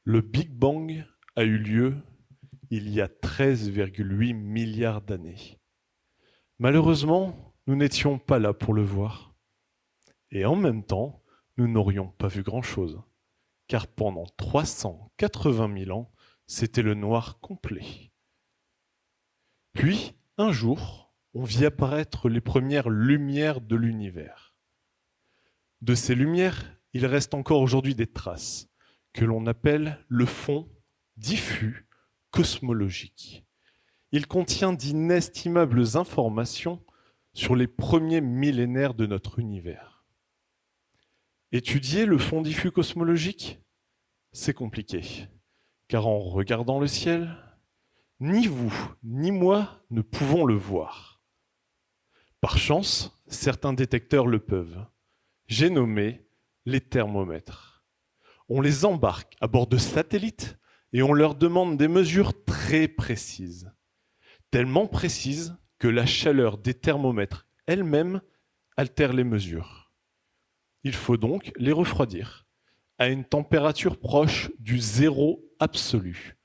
Le Big Bang a eu lieu il y a 13,8 milliards d'années. Malheureusement, nous n'étions pas là pour le voir. Et en même temps, nous n'aurions pas vu grand-chose, car pendant 380 000 ans, c'était le noir complet. Puis, un jour, on vit apparaître les premières lumières de l'univers. De ces lumières, il reste encore aujourd'hui des traces, que l'on appelle le fond diffus cosmologique. Il contient d'inestimables informations sur les premiers millénaires de notre univers. Étudier le fond diffus cosmologique, c'est compliqué, car en regardant le ciel, ni vous ni moi ne pouvons le voir. Par chance, certains détecteurs le peuvent. J'ai nommé les thermomètres. On les embarque à bord de satellites et on leur demande des mesures très précises. Tellement précises que la chaleur des thermomètres elle-même altère les mesures. Il faut donc les refroidir à une température proche du zéro absolu,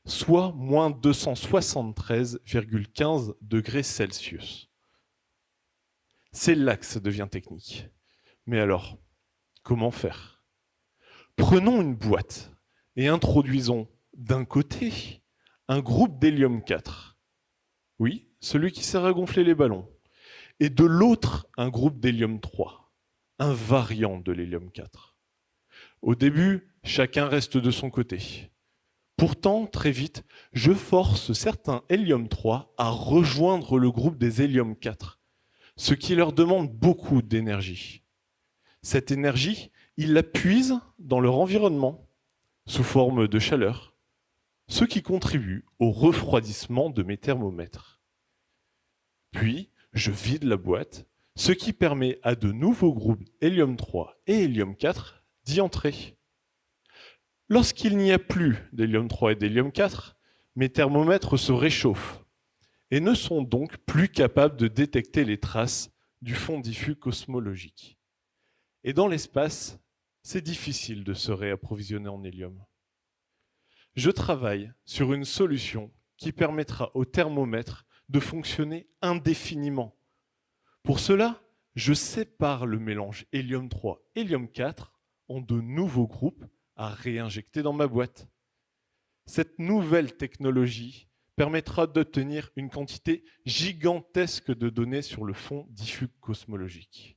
soit moins 273,15 degrés Celsius. C'est là que ça devient technique. Mais alors, comment faire? Prenons une boîte et introduisons d'un côté un groupe d'hélium 4. Oui, celui qui sert à gonfler les ballons. Et de l'autre, un groupe d'hélium 3, un variant de l'hélium 4. Au début, chacun reste de son côté. Pourtant, très vite, je force certains hélium 3 à rejoindre le groupe des hélium 4, ce qui leur demande beaucoup d'énergie. Cette énergie, ils la puisent dans leur environnement, sous forme de chaleur, ce qui contribue au refroidissement de mes thermomètres. Puis, je vide la boîte, ce qui permet à de nouveaux groupes hélium 3 et hélium 4 d'y entrer. Lorsqu'il n'y a plus d'hélium 3 et d'hélium 4, mes thermomètres se réchauffent et ne sont donc plus capables de détecter les traces du fond diffus cosmologique. Et dans l'espace, c'est difficile de se réapprovisionner en hélium. Je travaille sur une solution qui permettra au thermomètre de fonctionner indéfiniment. Pour cela, je sépare le mélange hélium 3, hélium 4 en de nouveaux groupes à réinjecter dans ma boîte. Cette nouvelle technologie permettra d'obtenir une quantité gigantesque de données sur le fond diffus cosmologique.